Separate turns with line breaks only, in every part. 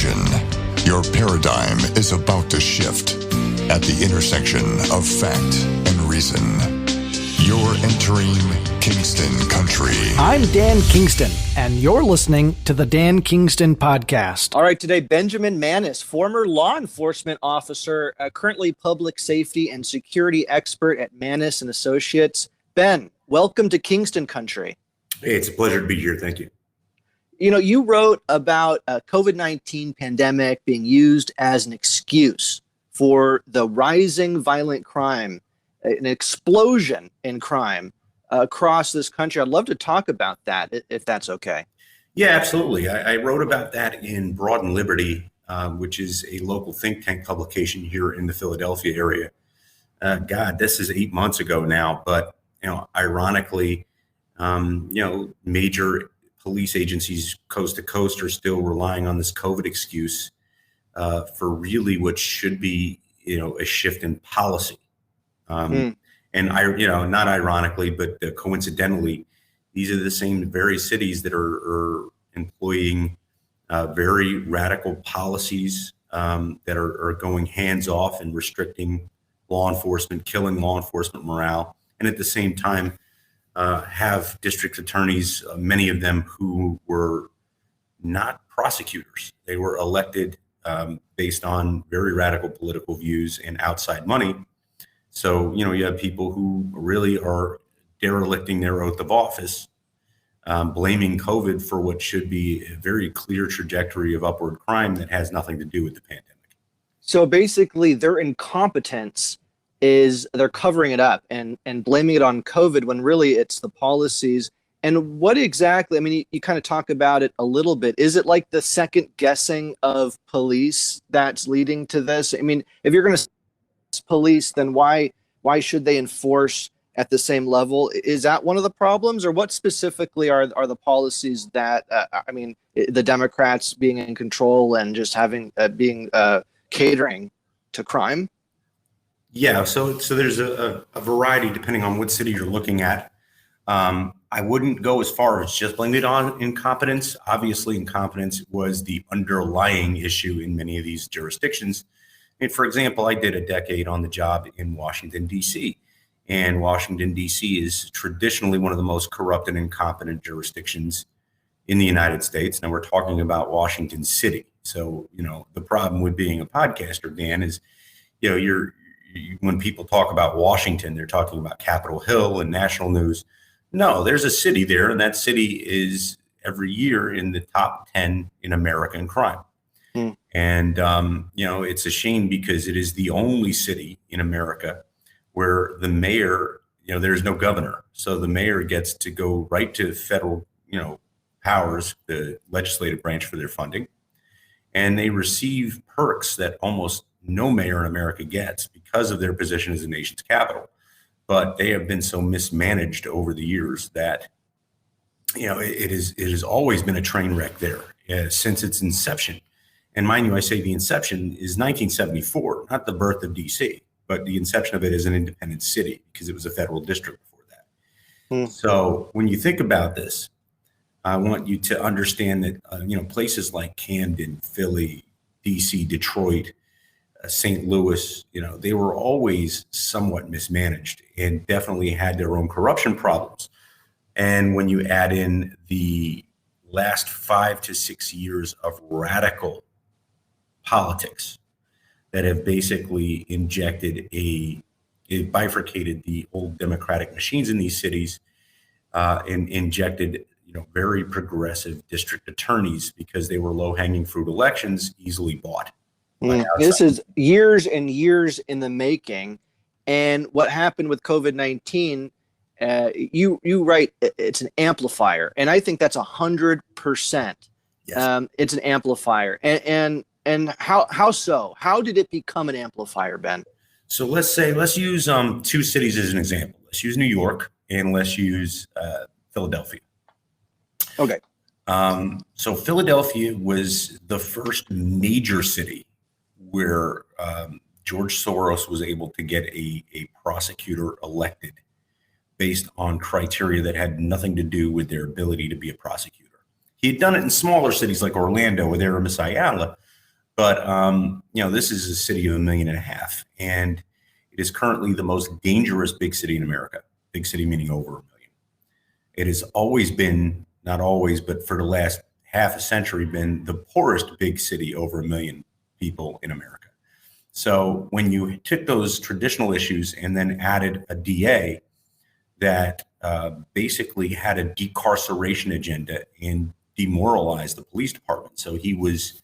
Attention, your paradigm is about to shift at the intersection of fact and reason. You're entering Kingston Country.
I'm Dan Kingston, and you're listening to the Dan Kingston Podcast.
All right, today, Benjamin Maness, former law enforcement officer, currently public safety and security expert at Maness & Associates. Ben, welcome to Kingston Country.
Hey, it's a pleasure to be here. Thank you.
You know, you wrote about a COVID-19 pandemic being used as an excuse for the rising violent crime, an explosion in crime across this country. I'd love to talk about that, if that's okay.
Yeah, absolutely. I wrote about that in Broad and Liberty, which is a local think tank publication here in the Philadelphia area. God, this is 8 months ago now, but ironically, major police agencies coast to coast are still relying on this COVID excuse for really what should be, a shift in policy. And not ironically, but coincidentally, these are the same very cities that are employing very radical policies that are going hands off and restricting law enforcement, killing law enforcement morale, and at the same time have district attorneys, many of them who were not prosecutors. They were elected based on very radical political views and outside money. So, you have people who really are derelicting their oath of office, blaming COVID for what should be a very clear trajectory of upward crime that has nothing to do with the pandemic.
So basically, their incompetence is they're covering it up and blaming it on COVID when really it's the policies. And what exactly, you kind of talk about it a little bit. Is it like the second guessing of police that's leading to this? If you're going to police, then why should they enforce at the same level? Is that one of the problems, or what specifically are the policies that the Democrats being in control and just having catering to crime?
Yeah, so there's a variety depending on what city you're looking at. I wouldn't go as far as just blaming it on incompetence. Obviously, incompetence was the underlying issue in many of these jurisdictions. And for example, I did a decade on the job in Washington, D.C., and Washington, D.C. is traditionally one of the most corrupt and incompetent jurisdictions in the United States. Now we're talking about Washington City. So, the problem with being a podcaster, Dan, is, when people talk about Washington, they're talking about Capitol Hill and national news. No, there's a city there, and that city is every year in the top 10 in America in crime. And, it's a shame because it is the only city in America where the mayor, there's no governor. So the mayor gets to go right to federal, powers, the legislative branch for their funding. And they receive perks that almost no mayor in America gets because of their position as the nation's capital. But they have been so mismanaged over the years that, it has always been a train wreck there since its inception. And mind you, I say the inception is 1974, not the birth of DC, but the inception of it as an independent city because it was a federal district before that. So when you think about this, I want you to understand that, places like Camden, Philly, DC, Detroit, St. Louis, they were always somewhat mismanaged and definitely had their own corruption problems. And when you add in the last 5 to 6 years of radical politics that have basically injected it bifurcated the old democratic machines in these cities and injected very progressive district attorneys because they were low-hanging fruit elections easily bought.
This is years and years in the making. And what happened with COVID-19, you write it's an amplifier. And I think that's 100%. Yes. It's an amplifier. And how so? How did it become an amplifier, Ben?
So let's use two cities as an example. Let's use New York and let's use Philadelphia.
Okay.
So Philadelphia was the first major city where George Soros was able to get a prosecutor elected based on criteria that had nothing to do with their ability to be a prosecutor. He had done it in smaller cities like Orlando with Aramis Ayala, But, this is a city of 1.5 million, and it is currently the most dangerous big city in America. Big city meaning over 1 million. It has always been, not always, but for the last half a century, been the poorest big city over 1 million people in America. So when you took those traditional issues and then added a DA that basically had a decarceration agenda and demoralized the police department. So he was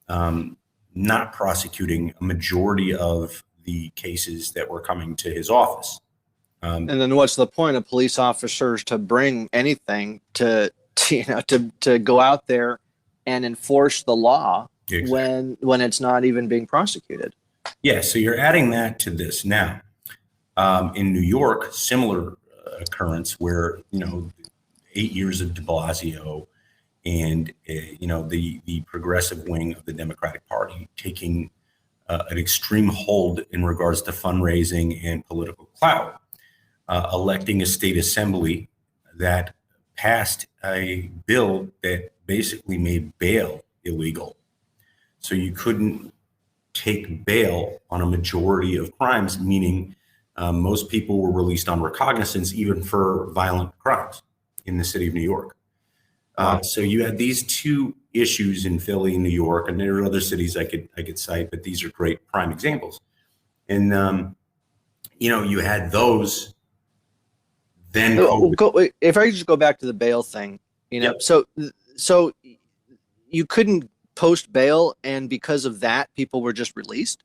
not prosecuting a majority of the cases that were coming to his office.
And then what's the point of police officers to bring anything to go out there and enforce the law when it's not even being prosecuted?
Yeah, so you're adding that to this now. In New York, similar occurrence where 8 years of de Blasio and the progressive wing of the Democratic Party taking an extreme hold in regards to fundraising and political clout, electing a state assembly that passed a bill that basically made bail illegal. So you couldn't take bail on a majority of crimes, meaning most people were released on recognizance, even for violent crimes in the city of New York. So you had these two issues in Philly and New York, and there are other cities I could cite, but these are great prime examples. And you had those. Then
if I could just go back to the bail thing,
Yep.
So you couldn't post bail, and because of that, people were just released.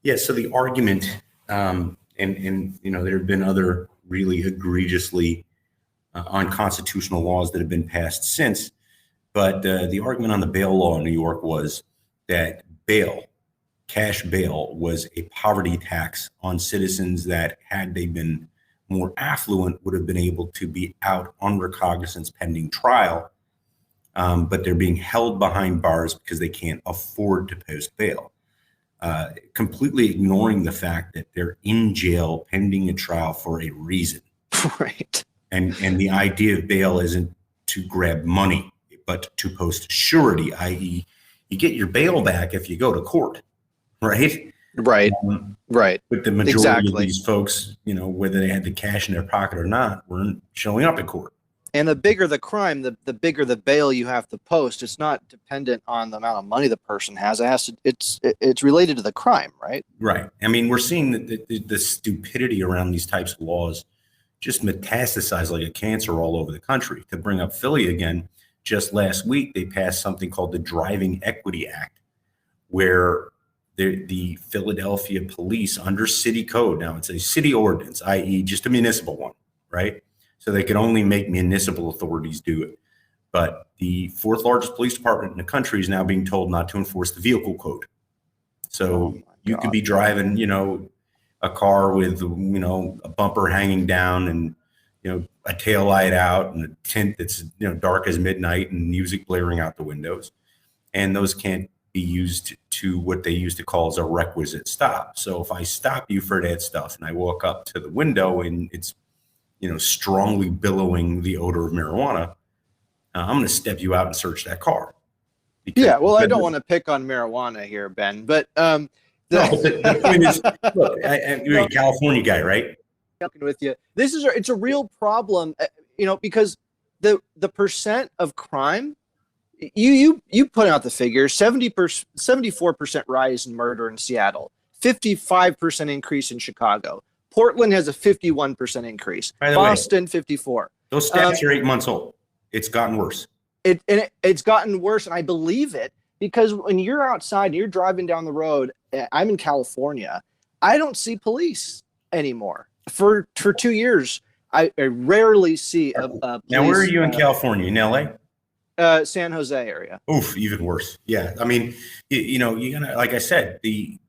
Yeah. So the argument, and there have been other really egregiously unconstitutional laws that have been passed since, but the argument on the bail law in New York was that cash bail, was a poverty tax on citizens that, had they been more affluent, would have been able to be out on recognizance pending trial, but they're being held behind bars because they can't afford to post bail, completely ignoring the fact that they're in jail pending a trial for a reason.
Right.
And the idea of bail isn't to grab money, but to post surety, i.e., you get your bail back if you go to court, right?
Right. Right.
But the majority of these folks, whether they had the cash in their pocket or not, weren't showing up at court.
And the bigger the crime, the bigger the bail you have to post. It's not dependent on the amount of money the person has. It's related to the crime, right?
Right. I mean, we're seeing the stupidity around these types of laws just metastasize like a cancer all over the country. To bring up Philly again, just last week, they passed something called the Driving Equity Act, where the Philadelphia police, under city code, now it's a city ordinance, i.e. just a municipal one, right? So they can only make municipal authorities do it. But the fourth largest police department in the country is now being told not to enforce the vehicle code. So you could be driving, a car with, a bumper hanging down and, a tail light out and a tint that's, dark as midnight and music blaring out the windows. And those can't be used to what they used to call as a requisite stop. So if I stop you for that stuff and I walk up to the window and it's, strongly billowing the odor of marijuana, I'm going to step you out and search that car.
Yeah, well, I don't want to pick on marijuana here, Ben, but
the point is, look, you're a California guy, right?
With you, it's a real problem, because the percent of crime, you put out the figure, 74% rise in murder in Seattle, 55% increase in Chicago. Portland has a 51% increase. Boston, 54.
Those stats are 8 months old. It's gotten worse.
It's gotten worse, and I believe it, because when you're outside and you're driving down the road, I'm in California, I don't see police anymore. For 2 years, I rarely see a police.
Now, where are you in California? In LA?
San Jose area.
Oof, even worse. Yeah, I mean, you're gonna, like I said, the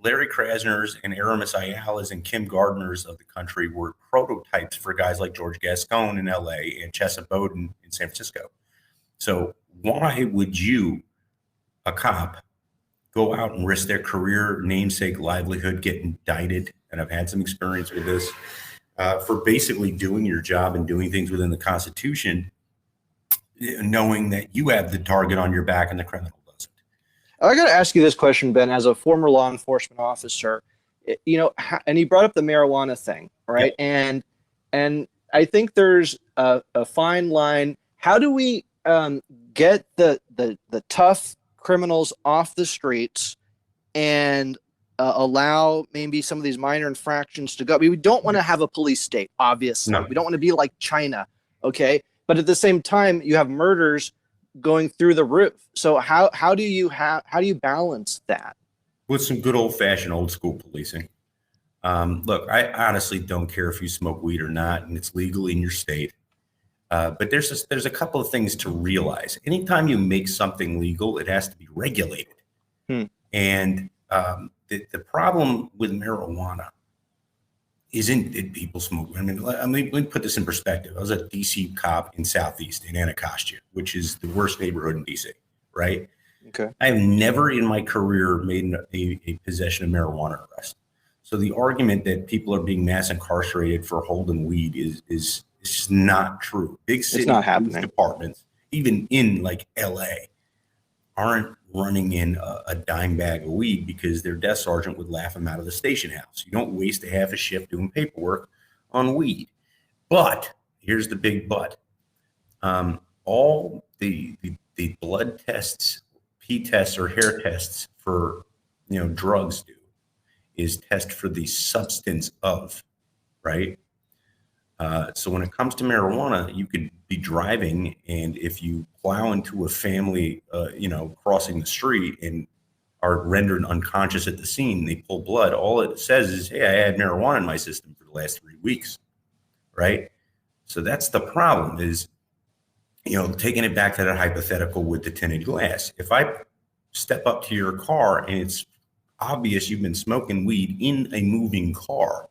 Larry Krasner's and Aramis Ayala's and Kim Gardner's of the country were prototypes for guys like George Gascon in LA and Chesa Bowden in San Francisco. So why would you, a cop, go out and risk their career, namesake, livelihood, get indicted? And I've had some experience with this, for basically doing your job and doing things within the Constitution, knowing that you have the target on your back and the criminal doesn't.
I got to ask you this question, Ben, as a former law enforcement officer, and you brought up the marijuana thing, right?
Yep.
And I think there's a fine line. How do we get the tough criminals off the streets and allow maybe some of these minor infractions to go? I mean, we don't want to have a police state, obviously.
No.
We don't want to be like China, okay? But at the same time, you have murders going through the roof. So how do you balance that?
With some good old-fashioned old school policing. Look, I honestly don't care if you smoke weed or not, and it's legal in your state. But there's a couple of things to realize. Anytime you make something legal, it has to be regulated. And the problem with marijuana isn't that people smoke. I mean, let me put this in perspective. I was a DC cop in Southeast in Anacostia, which is the worst neighborhood in DC, right?
Okay.
I have never in my career made a possession of marijuana arrest. So the argument that people are being mass incarcerated for holding weed is just not true. Big city police departments, even in like LA, aren't running in a dime bag of weed because their desk sergeant would laugh them out of the station house. You don't waste a half a shift doing paperwork on weed. But here's the big but. All the blood tests, pee tests or hair tests for drugs do is test for the substance of, right? So when it comes to marijuana, you could be driving, and if you plow into a family, crossing the street and are rendered unconscious at the scene, they pull blood. All it says is, "Hey, I had marijuana in my system for the last 3 weeks," right? So that's the problem. Is taking it back to that hypothetical with the tinted glass. If I step up to your car and it's obvious you've been smoking weed in a moving car,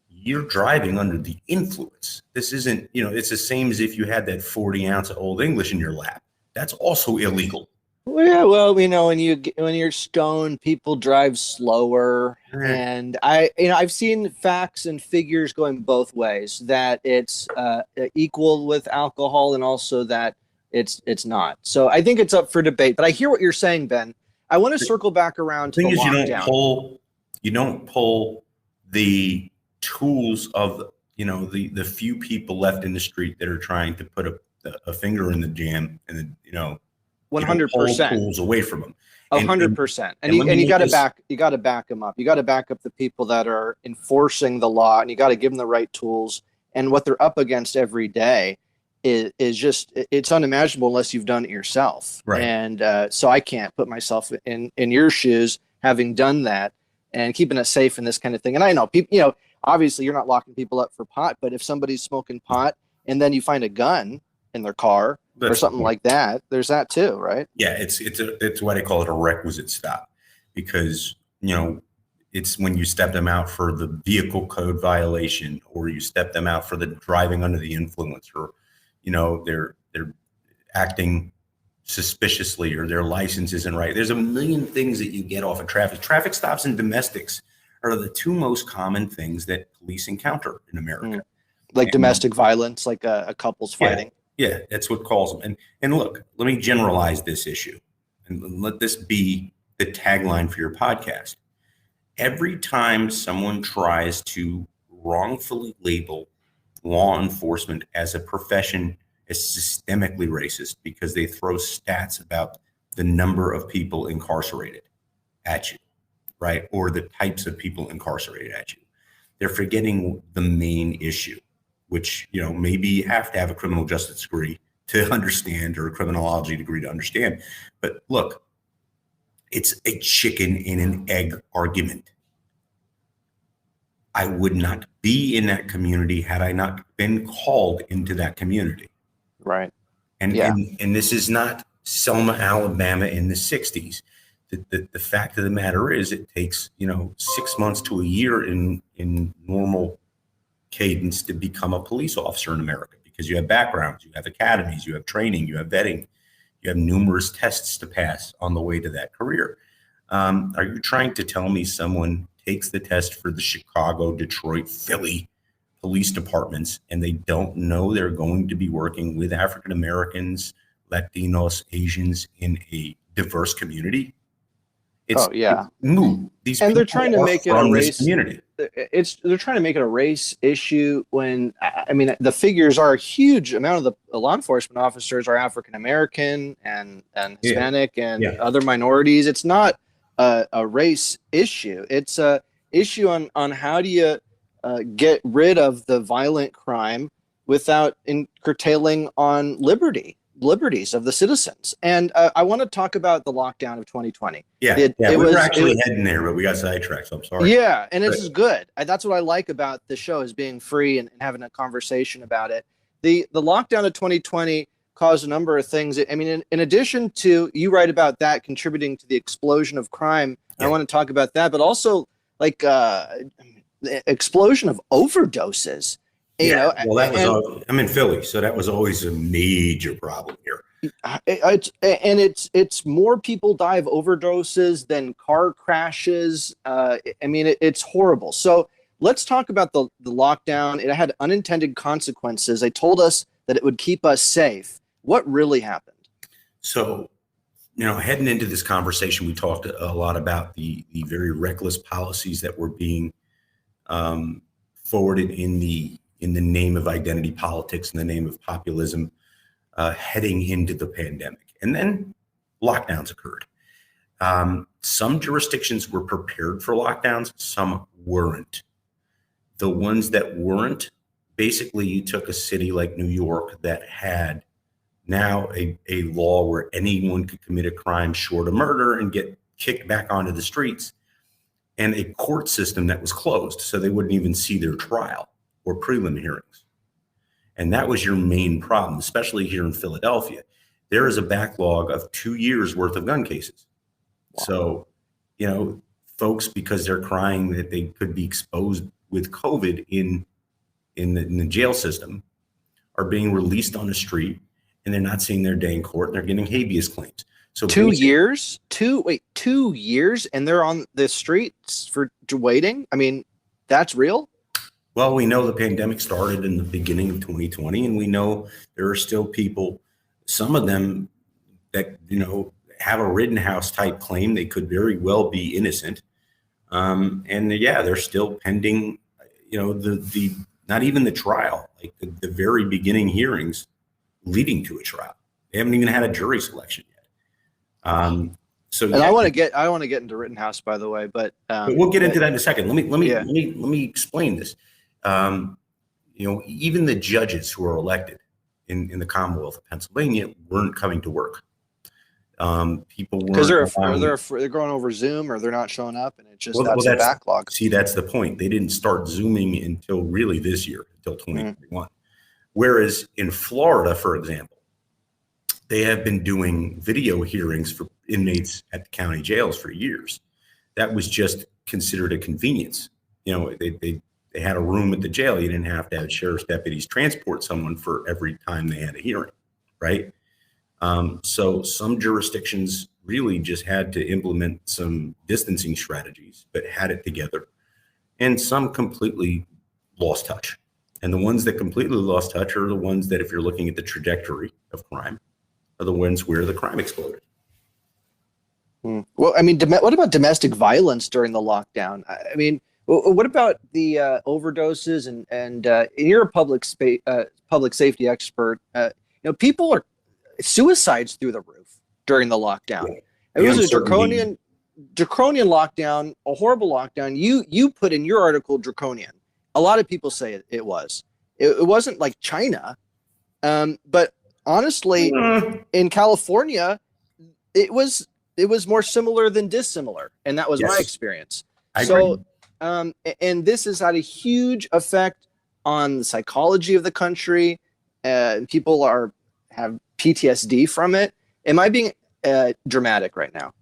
you're driving under the influence. This isn't, it's the same as if you had that 40 ounce of Old English in your lap. That's also illegal.
Well, yeah, well, when you're stoned, people drive slower, and I've seen facts and figures going both ways, that it's equal with alcohol and also that it's not. So I think it's up for debate. But I hear what you're saying, Ben. I want to circle back around to the lockdown.
You don't pull the tools of the few people left in the street that are trying to put a finger in the jam, and then
100%
tools away from them.
100%. And you got to back them up. You got to back up the people that are enforcing the law, and you got to give them the right tools. And what they're up against every day is just, it's unimaginable unless you've done it yourself.
Right.
And so I can't put myself in your shoes, having done that and keeping it safe in this kind of thing. And I know people, obviously you're not locking people up for pot, but if somebody's smoking pot and then you find a gun in their car or something like that, there's that too, right?
Yeah, it's what I call it a requisite stop, because it's when you step them out for the vehicle code violation, or you step them out for the driving under the influence, or they're acting suspiciously, or their license isn't right. There's a million things that you get off of traffic. Traffic stops and domestics are the two most common things that police encounter in America.
Like domestic violence, like a couple's fighting.
Yeah, that's what calls them. And look, let me generalize this issue, and let this be the tagline for your podcast. Every time someone tries to wrongfully label law enforcement as a profession as systemically racist because they throw stats about the number of people incarcerated at you, right? Or the types of people incarcerated at you, they're forgetting the main issue, which, maybe you have to have a criminal justice degree to understand, or a criminology degree to understand. But look, it's a chicken and an egg argument. I would not be in that community had I not been called into that community.
Right.
And this is not Selma, Alabama in the 60s. The fact of the matter is, it takes, 6 months to a year in normal cadence to become a police officer in America, because you have backgrounds, you have academies, you have training, you have vetting, you have numerous tests to pass on the way to that career. Are you trying to tell me someone takes the test for the Chicago, Detroit, Philly police departments, and they don't know they're going to be working with African Americans, Latinos, Asians in a diverse community. It's
moot.
These
and they're trying to make it a race
community.
They're trying to make it a race issue when, I mean, the figures are a huge amount of the law enforcement officers are African American and Hispanic and other minorities. It's not a race issue. It's a issue on how do you get rid of the violent crime without curtailing on liberties of the citizens. And I want to talk about the lockdown of 2020.
We were actually heading there, but we got sidetracked, so I'm sorry.
Yeah, and this is good. That's what I like about the show, is being free and having a conversation about it. The lockdown of 2020 caused a number of things. I mean, in addition to, you write about that contributing to the explosion of crime, I want to talk about that, but also like the explosion of overdoses. You know,
well, that was I'm in Philly, so that was always a major problem here.
It's more people die of overdoses than car crashes. I mean, it's horrible. So let's talk about the lockdown. It had unintended consequences. They told us that it would keep us safe. What really happened? So,
heading into this conversation, we talked a lot about the very reckless policies that were being forwarded in the name of identity politics, in the name of populism, heading into the pandemic. And then lockdowns occurred. Some jurisdictions were prepared for lockdowns, some weren't. The ones that weren't, basically you took a city like New York that had now a law where anyone could commit a crime short of murder and get kicked back onto the streets, and a court system that was closed, so they wouldn't even see their trial or prelim hearings. And that was your main problem, especially here in Philadelphia. There is a backlog of 2 years worth of gun cases. Wow. So, folks, because they're crying that they could be exposed with COVID in the jail system, are being released on the street, and they're not seeing their day in court, and they're getting habeas claims. So
2 years? 2 years, and they're on the streets for waiting? I mean, that's real?
Well, we know the pandemic started in the beginning of 2020, and we know there are still people, some of them that, have a Rittenhouse type claim. They could very well be innocent. They're still pending, the not even the trial, like the very beginning hearings leading to a trial. They haven't even had a jury selection yet.
I want to get into Rittenhouse, by the way, but
we'll get into that in a second. Let me explain this. Even the judges who are elected in the Commonwealth of Pennsylvania weren't coming to work. People weren't,
because they're going over Zoom, or they're not showing up, and it's just that's a backlog.
See, that's the point. They didn't start Zooming until really this year, until 2021. Whereas in Florida, for example, they have been doing video hearings for inmates at the county jails for years. That was just considered a convenience. They had a room at the jail. You didn't have to have sheriff's deputies transport someone for every time they had a hearing, right? So some jurisdictions really just had to implement some distancing strategies, but had it together. And some completely lost touch. And the ones that completely lost touch are the ones that, if you're looking at the trajectory of crime, are the ones where the crime exploded.
Well, I mean, what about domestic violence during the lockdown? I mean, what about the overdoses and you're a public safety expert. People are suicides through the roof during the lockdown. Yeah. It was a draconian lockdown, a horrible lockdown. You put in your article draconian. A lot of people say it was. It wasn't like China, but honestly, in California, it was more similar than dissimilar, and that was my experience.
I agree.
And this has had a huge effect on the psychology of the country. People have PTSD from it. Am I being dramatic right now?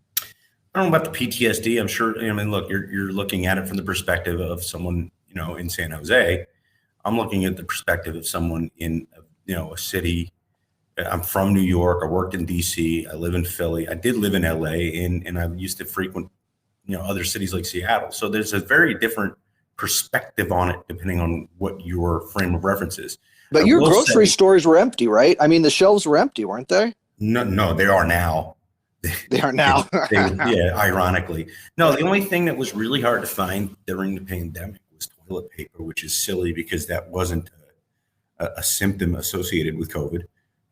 I don't know about the PTSD. I'm sure. I mean, look, you're looking at it from the perspective of someone, in San Jose. I'm looking at the perspective of someone in, a city. I'm from New York. I worked in DC. I live in Philly. I did live in LA, and I used to frequent, other cities like Seattle. So there's a very different perspective on it, depending on what your frame of reference is.
But your grocery stores were empty, right? I mean, the shelves were empty, weren't they?
No, they are now.
They are now.
Yeah, ironically. No, the only thing that was really hard to find during the pandemic was toilet paper, which is silly because that wasn't a symptom associated with COVID.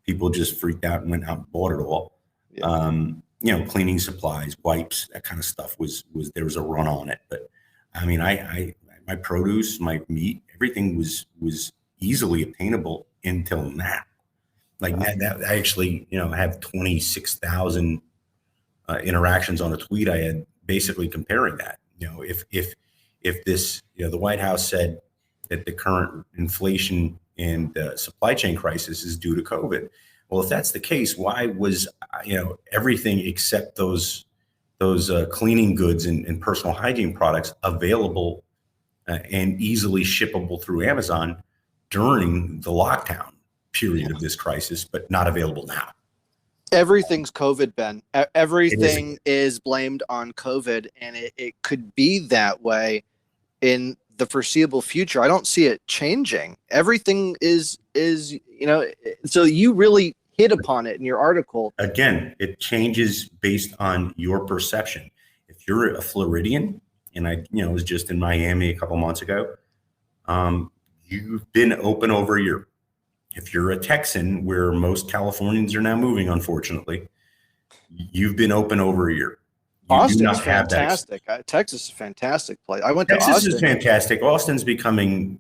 People just freaked out and went out and bought it all.
Yeah.
Cleaning supplies, wipes, that kind of stuff was there was a run on it. But I mean, my produce, my meat, everything was easily obtainable until now. Like that I actually, have 26,000 interactions on a tweet I had basically comparing that. If this, the White House said that the current inflation and supply chain crisis is due to COVID. Well, if that's the case, why was everything except those cleaning goods and personal hygiene products available and easily shippable through Amazon during the lockdown period of this crisis, but not available now?
Everything's COVID, Ben. Everything is blamed on COVID, and it could be that way in the foreseeable future. I don't see it changing. Everything is so you really hit upon it in your article. Again,
it changes based on your perception. If you're a Floridian, and I was just in Miami a couple months ago, you've been open over a year. If you're a Texan, where most Californians are now moving, unfortunately, you've been open over a year.
Austin's fantastic. Texas is a fantastic place. I went to Austin.
Texas is fantastic. Austin's becoming,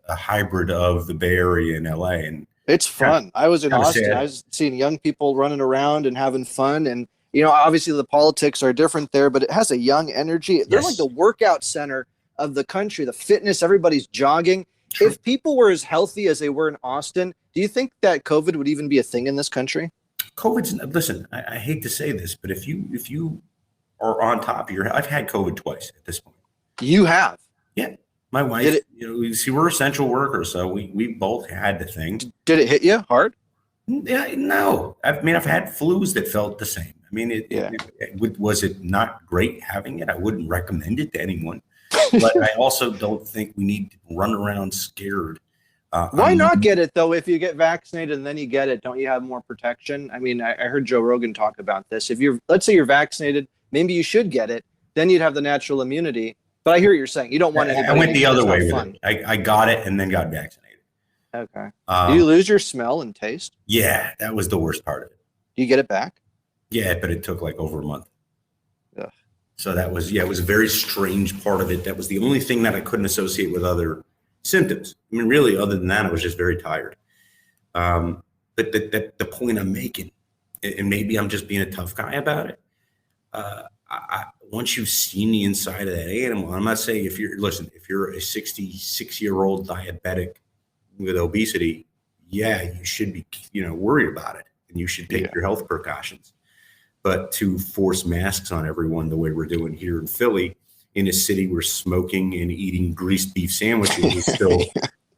a hybrid of the Bay Area and LA, and
it's fun. I was in Austin. Sad. I was seeing young people running around and having fun, and obviously the politics are different there, but it has a young energy. Yes. They're like the workout center of the country. The fitness, everybody's jogging. True. If people were as healthy as they were in Austin, do you think that COVID would even be a thing in this country?
Listen, I hate to say this, but if you are on top of I've had COVID twice at this point.
You have?
Yeah. My wife, we're essential workers, so we both had the thing.
Did it hit you hard?
Yeah, no. I've had flus that felt the same. I mean, was it not great having it? I wouldn't recommend it to anyone. But I also don't think we need to run around scared.
Why not get it, though? If you get vaccinated and then you get it, don't you have more protection? I mean, I heard Joe Rogan talk about this. Let's say you're vaccinated, maybe you should get it. Then you'd have the natural immunity. But I hear what you're saying. You don't want anybody.
I went the other way with it. I got it and then got vaccinated.
Okay. Do you lose your smell and taste?
Yeah, that was the worst part of it.
Do you get it back?
Yeah, but it took like over a month.
Ugh.
So that was, it was a very strange part of it. That was the only thing that I couldn't associate with other symptoms. I mean, really, other than that, I was just very tired. But the point I'm making, and maybe I'm just being a tough guy about it, once you've seen the inside of that animal, I'm not saying if you're a 66-year-old diabetic with obesity, you should be, worried about it, and you should take your health precautions. But to force masks on everyone the way we're doing here in Philly, in a city where smoking and eating greased beef sandwiches is still,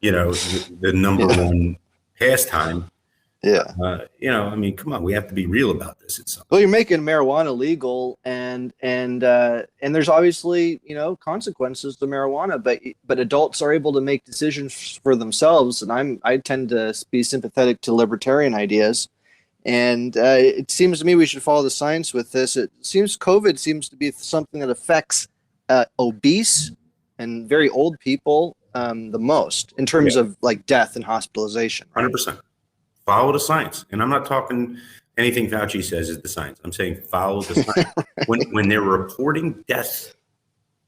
the number one pastime.
Yeah.
I mean, come on, we have to be real about this.
Well, you're making marijuana legal, and there's obviously, consequences to marijuana, but adults are able to make decisions for themselves. And I tend to be sympathetic to libertarian ideas. And it seems to me we should follow the science with this. It seems COVID seems to be something that affects obese and very old people the most in terms of like death and hospitalization. Right?
100%. Follow the science. And I'm not talking anything Fauci says is the science. I'm saying follow the science. When they're reporting deaths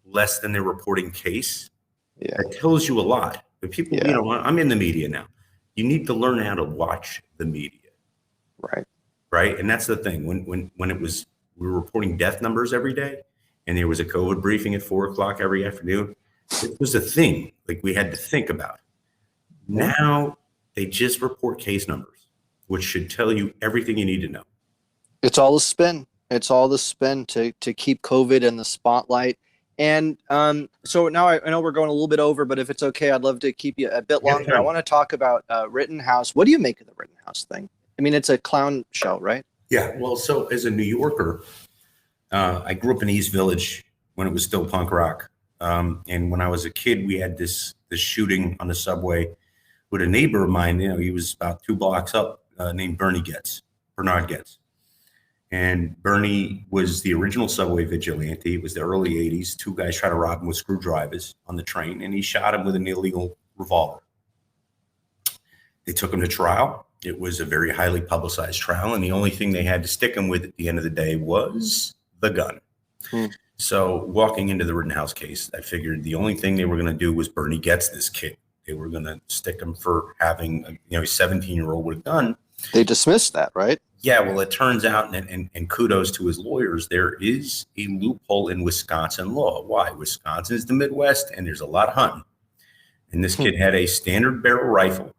less than they're reporting case, that tells you a lot. But people, I'm in the media now. You need to learn how to watch the media. Right. And that's the thing. When we were reporting death numbers every day, and there was a COVID briefing at 4:00 every afternoon, it was a thing like we had to think about. Now they just report case numbers, which should tell you everything you need to know.
It's all the spin. It's all the spin to keep COVID in the spotlight. And so now I know we're going a little bit over, but if it's okay, I'd love to keep you a bit longer. I want to talk about Rittenhouse. What do you make of the Rittenhouse thing? I mean, it's a clown show, right?
Yeah. Well, so as a New Yorker, I grew up in East Village when it was still punk rock. And when I was a kid, we had this shooting on the subway with a neighbor of mine. He was about 2 blocks up, named Bernard Getz. And Bernie was the original subway vigilante. It was the early 80s. Two guys tried to rob him with screwdrivers on the train, and he shot him with an illegal revolver. They took him to trial. It was a very highly publicized trial, and the only thing they had to stick him with at the end of the day was the gun. So walking into the Rittenhouse case, I figured the only thing they were going to do was Bernie gets this kid. They were going to stick him for having a 17-year-old with a gun.
They dismissed that, right?
Yeah, well, it turns out, and kudos to his lawyers, there is a loophole in Wisconsin law. Why? Wisconsin is the Midwest, and there's a lot of hunting. And this kid had a standard barrel rifle.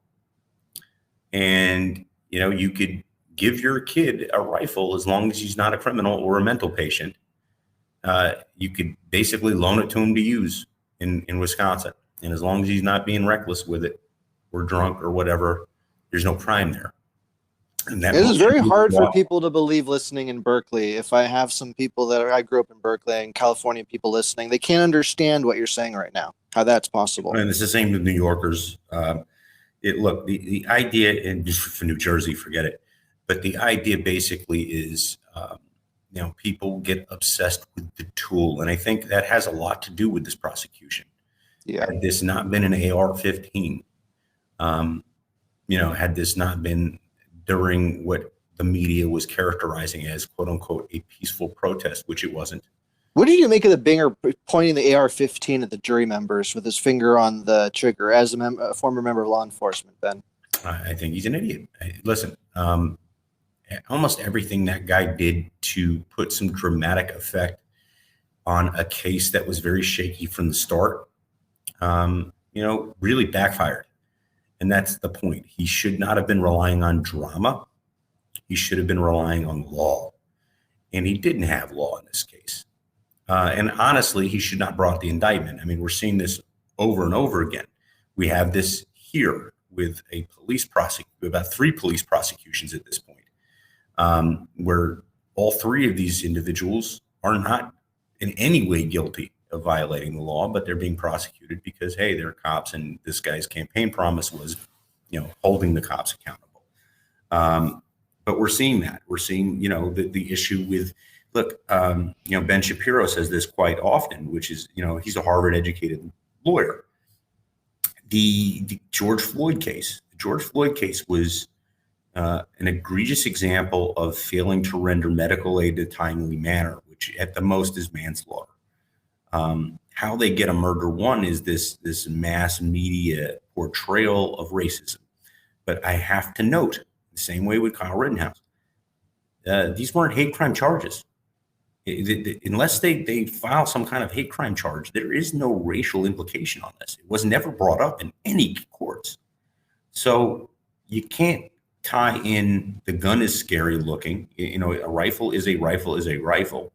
And, you could give your kid a rifle as long as he's not a criminal or a mental patient. You could basically loan it to him to use in Wisconsin. And as long as he's not being reckless with it or drunk or whatever, there's no crime there. And that
it is very hard for people to believe listening in Berkeley. If I have some people I grew up in Berkeley and California people listening, they can't understand what you're saying right now, how that's possible.
And it's the same with New Yorkers. Look, the idea, and just for New Jersey, forget it. But the idea basically is, people get obsessed with the tool. And I think that has a lot to do with this prosecution.
Yeah.
Had this not been an AR-15, had this not been during what the media was characterizing as, quote unquote, a peaceful protest, which it wasn't.
What did you make of the Binger pointing the AR-15 at the jury members with his finger on the trigger as a former member of law enforcement, Ben?
I think he's an idiot. Listen, almost everything that guy did to put some dramatic effect on a case that was very shaky from the start, really backfired. And that's the point. He should not have been relying on drama. He should have been relying on law. And he didn't have law in this case. And honestly, he should not have brought the indictment. I mean, we're seeing this over and over again. We have this here with a police prosecution, about 3 police prosecutions at this point, where all 3 of these individuals are not in any way guilty of violating the law, but they're being prosecuted because, hey, they're cops, and this guy's campaign promise was, holding the cops accountable. But we're seeing that. We're seeing, the issue with, look, Ben Shapiro says this quite often, which is, he's a Harvard-educated lawyer. The George Floyd case. The George Floyd case was an egregious example of failing to render medical aid in a timely manner, which at the most is manslaughter. How they get a murder one is this mass media portrayal of racism. But I have to note, the same way with Kyle Rittenhouse, these weren't hate crime charges. Unless they file some kind of hate crime charge, there is no racial implication on this. It was never brought up in any courts. So you can't tie in the gun is scary looking. A rifle is a rifle is a rifle.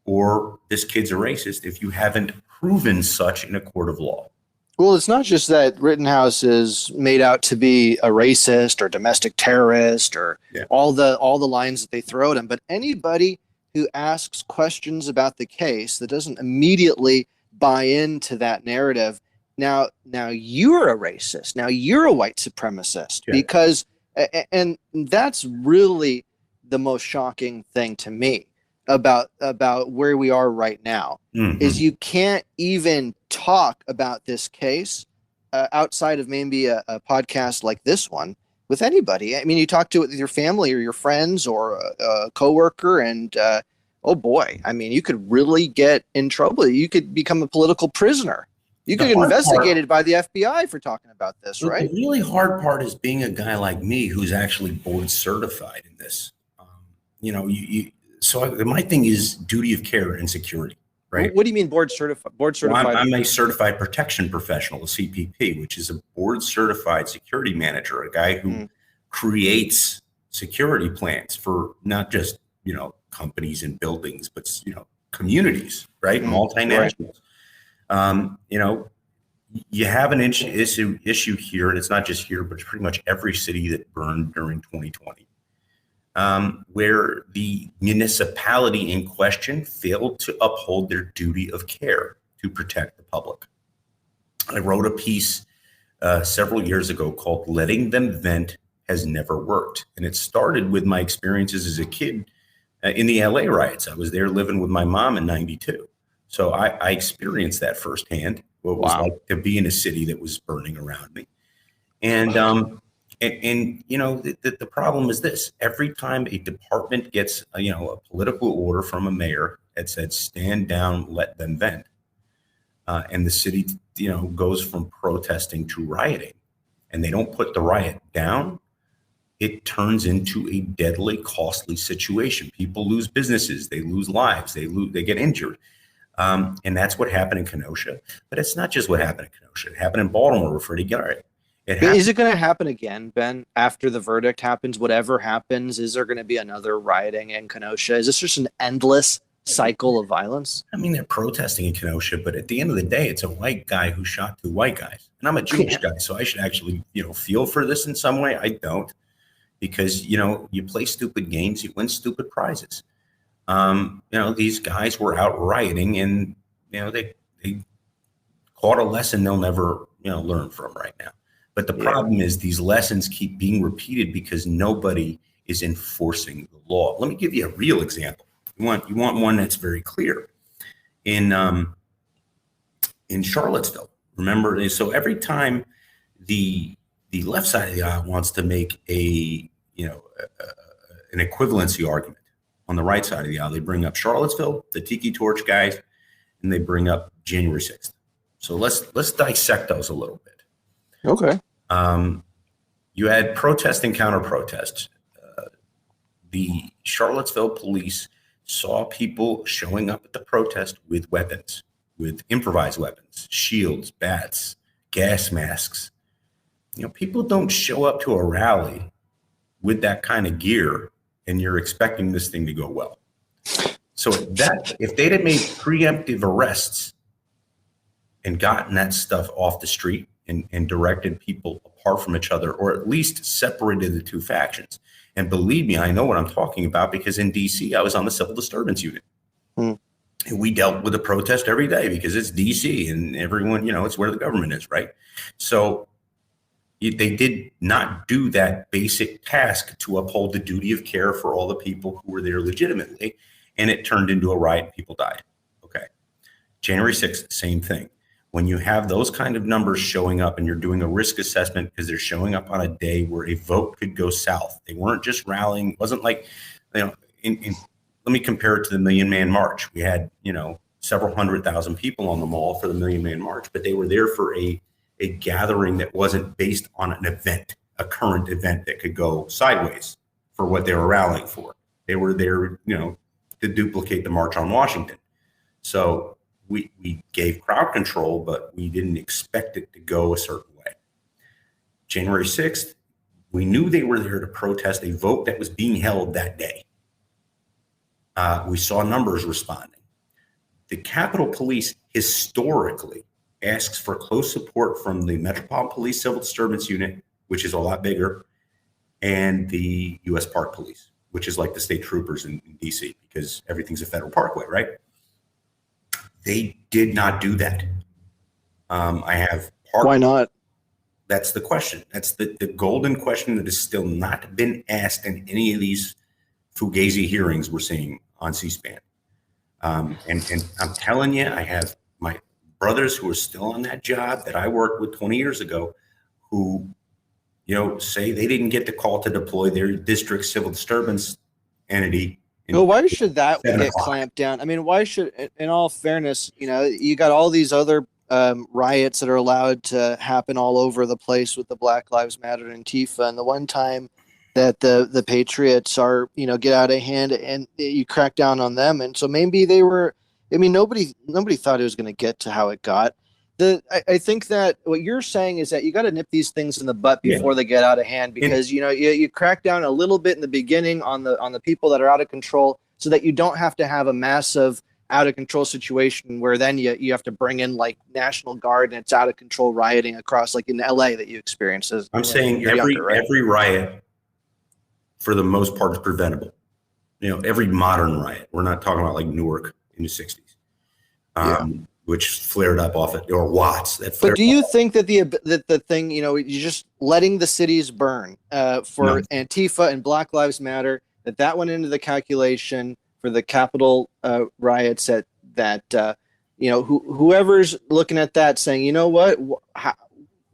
Or this kid's a racist if you haven't proven such in a court of law.
Well, it's not just that Rittenhouse is made out to be a racist or domestic terrorist or all the lines that they throw at him, but anybody who asks questions about the case that doesn't immediately buy into that narrative, now you're a racist, now you're a white supremacist, because, and that's really the most shocking thing to me about where we are right now, is you can't even talk about this case outside of maybe a podcast like this one with anybody. I mean, you talk to it with your family or your friends or a coworker, and oh boy, I mean, you could really get in trouble. You could become a political prisoner. You could get investigated by the FBI for talking about this, right?
The really hard part is being a guy like me who's actually board certified in this. So my thing is duty of care and security, right?
What do you mean board certified? Board certified.
Well, I'm a certified protection professional, a CPP, which is a board certified security manager, a guy who creates security plans for not just, companies and buildings, but, communities, right? Multinationals. Right. You have an issue here, and it's not just here, but it's pretty much every city that burned during 2020. Where the municipality in question failed to uphold their duty of care to protect the public. I wrote a piece several years ago called "Letting Them Vent has never worked. And it started with my experiences as a kid in the LA riots. I was there living with my mom in 92. So I experienced that firsthand, what it was like to be in a city that was burning around me. And, you know, the problem is this: every time a department gets, a political order from a mayor that said, stand down, let them vent, and the city, goes from protesting to rioting, and they don't put the riot down, it turns into a deadly, costly situation. People lose businesses, they lose lives, they get injured. And that's what happened in Kenosha. But it's not just what happened in Kenosha. It happened in Baltimore with Freddie Garrett.
Is it going to happen again, Ben, after the verdict happens? Whatever happens, is there going to be another rioting in Kenosha? Is this just an endless cycle of violence?
I mean, they're protesting in Kenosha, but at the end of the day, it's a white guy who shot two white guys. And I'm a Jewish guy, so I should actually, feel for this in some way. I don't, because, you play stupid games, you win stupid prizes. These guys were out rioting, and, they caught a lesson they'll never, learn from right now. But the problem is these lessons keep being repeated because nobody is enforcing the law. Let me give you a real example. You want one that's very clear. In Charlottesville, remember, so every time the left side of the aisle wants to make an equivalency argument on the right side of the aisle, they bring up Charlottesville, the Tiki Torch guys, and they bring up January 6th. So let's dissect those a little bit.
Okay.
You had protest and counter protest. The Charlottesville police saw people showing up at the protest with weapons, with improvised weapons, shields, bats, gas masks. People don't show up to a rally with that kind of gear and you're expecting this thing to go well. So if they'd have made preemptive arrests and gotten that stuff off the street and directed people apart from each other, or at least separated the two factions. And believe me, I know what I'm talking about, because in DC, I was on the civil disturbance unit. And we dealt with a protest every day because it's DC and everyone, it's where the government is, right? So they did not do that basic task to uphold the duty of care for all the people who were there legitimately. And it turned into a riot. People died. Okay. January 6th, same thing. When you have those kind of numbers showing up and you're doing a risk assessment because they're showing up on a day where a vote could go south. They weren't just rallying. It wasn't like, let me compare it to the Million Man March. We had, several 100,000 people on the mall for the Million Man March, but they were there for a gathering that wasn't based on an event, a current event that could go sideways for what they were rallying for. They were there, to duplicate the March on Washington. So we gave crowd control, but we didn't expect it to go a certain way. January 6th, we knew they were there to protest a vote that was being held that day. We saw numbers responding. The Capitol Police historically asks for close support from the Metropolitan Police Civil Disturbance Unit, which is a lot bigger, and the U.S. Park Police, which is like the state troopers in DC, because everything's a federal parkway, right? They did not do that.
Why not?
That's the question. That's the golden question that has still not been asked in any of these Fugazi hearings we're seeing on C-SPAN. And I'm telling you, I have my brothers who are still on that job that I worked with 20 years ago who, say they didn't get the call to deploy their district civil disturbance entity.
Well, why should that get clamped down? I mean, why should, in all fairness, you got all these other riots that are allowed to happen all over the place with the Black Lives Matter and Antifa, and the one time that the Patriots are, get out of hand and you crack down on them. And so maybe they were, nobody thought it was going to get to how it got. I think that what you're saying is that you got to nip these things in the butt before they get out of hand, because you crack down a little bit in the beginning on the people that are out of control, so that you don't have to have a massive out of control situation where then you have to bring in like National Guard and it's out of control rioting across, like in LA that you experienced.
I'm saying every riot for the most part is preventable. Every modern riot. We're not talking about like Newark in the 60s. which flared up off it, or Watts.
But do you think that the thing, you're just letting the cities burn for Antifa and Black Lives Matter, that went into the calculation for the Capitol riots, that whoever's looking at that saying, you know what,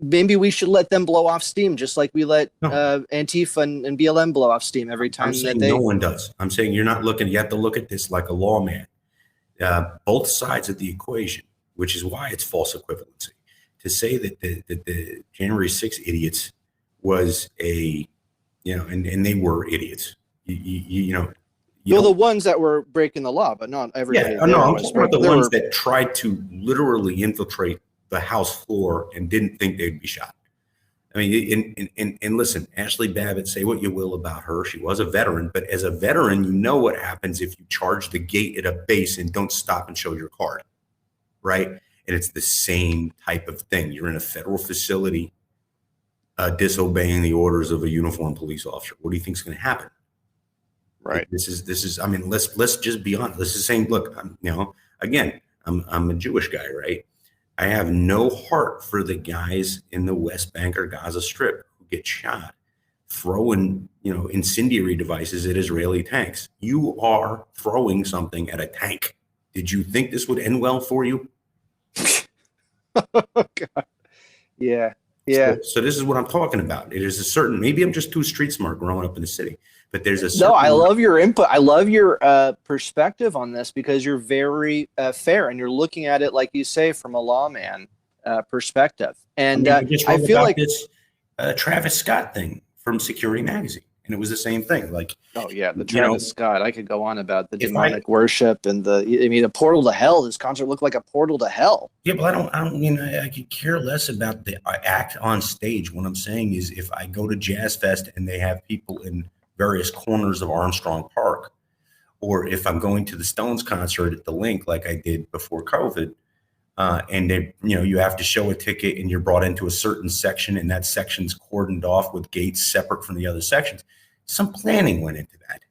maybe we should let them blow off steam, just like we let Antifa and BLM blow off steam every time.
No one does. I'm saying you're not looking. You have to look at this like a lawman. Both sides of the equation, which is why it's false equivalency. To say that the January 6th idiots was and they were idiots.
The ones that were breaking the law, but not everybody.
Yeah, no, I'm talking about the ones that tried to literally infiltrate the House floor and didn't think they'd be shot. I mean, and listen, Ashley Babbitt, say what you will about her. She was a veteran, but as a veteran, you know what happens if you charge the gate at a base and don't stop and show your card, right? And it's the same type of thing. You're in a federal facility disobeying the orders of a uniformed police officer. What do you think is going to happen?
Right.
This is. I mean, let's just be honest. This is saying, look, again, I'm a Jewish guy, right? I have no heart for the guys in the West Bank or Gaza Strip who get shot throwing, incendiary devices at Israeli tanks. You are throwing something at a tank. Did you think this would end well for you?
Oh, God. Yeah. Yeah.
So this is what I'm talking about. It is a certain, maybe I'm just too street smart growing up in the city, but there's a certain.
No, I love your input. I love your perspective on this, because you're very fair and you're looking at it, like you say, from a lawman perspective. And I feel like
this Travis Scott thing from Security Magazine, and it was the same thing. Like,
oh yeah, the Travis Scott. I could go on about the demonic worship and a portal to hell. This concert looked like a portal to hell.
Yeah, but I could care less about the act on stage. What I'm saying is, if I go to Jazz Fest and they have people in various corners of Armstrong Park, or if I'm going to the Stones concert at the Link, like I did before COVID, and they, you have to show a ticket and you're brought into a certain section, and that section's cordoned off with gates separate from the other sections. Some planning went into that,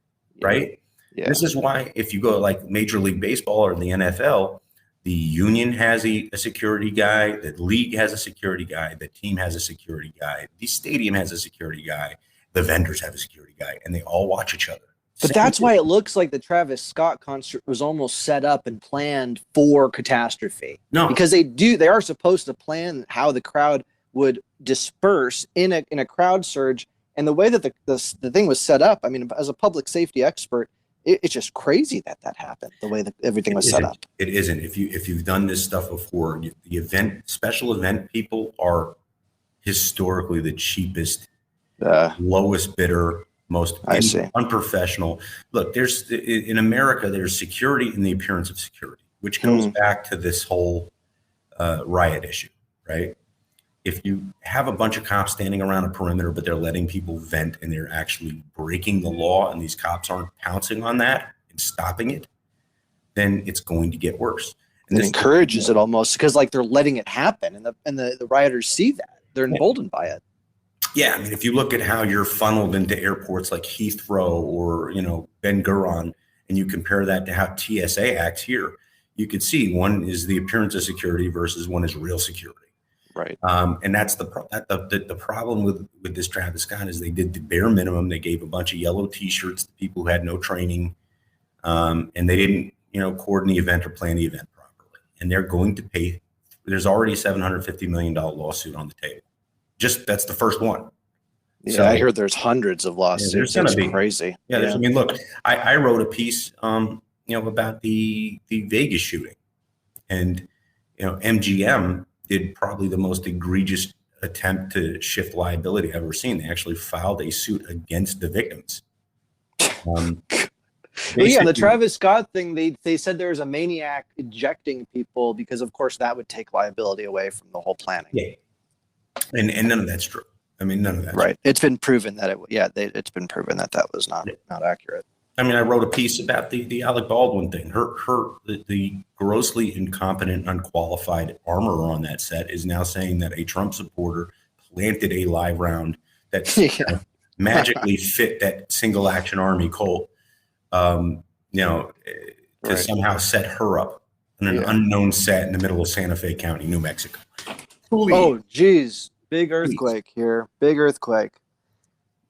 right? Yeah. This is why if you go like Major League Baseball or the NFL, the union has a security guy, the league has a security guy, the team has a security guy, the stadium has a security guy, the vendors have a security guy, and they all watch each other.
But that's why it looks like the Travis Scott concert was almost set up and planned for catastrophe. No, because they are supposed to plan how the crowd would disperse in a crowd surge. And the way that the thing was set up, I mean, as a public safety expert, it's just crazy that happened, the way that everything was set up.
It isn't. If you've done this stuff before, the special event people are historically the cheapest, lowest bidder, most unprofessional. Look, in America, there's security in the appearance of security, which goes back to this whole riot issue, right? If you have a bunch of cops standing around a perimeter, but they're letting people vent and they're actually breaking the law, and these cops aren't pouncing on that and stopping it, then it's going to get worse.
And it encourages it almost, because like they're letting it happen, and the rioters see that. They're emboldened by it.
Yeah, I mean, if you look at how you're funneled into airports like Heathrow or Ben Gurion, and you compare that to how TSA acts here, you can see one is the appearance of security versus one is real security.
Right.
And that's the problem with this Travis Scott is they did the bare minimum. They gave a bunch of yellow T-shirts to people who had no training, and they didn't coordinate the event or plan the event properly. And they're going to pay. There's already a $750 million lawsuit on the table. That's the first one.
Yeah, so, I heard there's hundreds of lawsuits.
Yeah,
it's crazy.
Yeah, I mean, look, I wrote a piece, about the Vegas shooting, and MGM did probably the most egregious attempt to shift liability I've ever seen. They actually filed a suit against the victims.
The Travis Scott thing, they said there was a maniac ejecting people because, of course, that would take liability away from the whole planning.
Yeah, and none of that's true. I mean, none of that.
Right. It's been proven that it's been proven that was not accurate.
I mean, I wrote a piece about the Alec Baldwin thing. The grossly incompetent, unqualified armorer on that set is now saying that a Trump supporter planted a live round that magically fit that single action army Colt, to somehow set her up on an unknown set in the middle of Santa Fe County, New Mexico. Please.
Oh, geez. Big earthquake here. Big earthquake.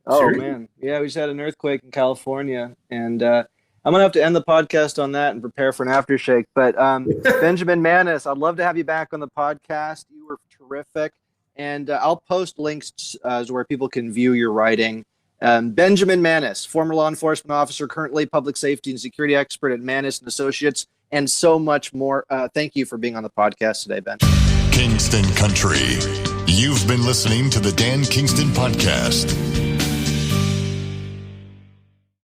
Oh,
Seriously?
man. Yeah, we just had an earthquake in California. And I'm going to have to end the podcast on that and prepare for an aftershake. But Benjamin Manis, I'd love to have you back on the podcast. You were terrific. And I'll post links where people can view your writing. Benjamin Manis, former law enforcement officer, currently public safety and security expert at Manis and Associates, and so much more. Thank you for being on the podcast today, Ben.
Kingston Country. You've been listening to the Dan Kingston Podcast.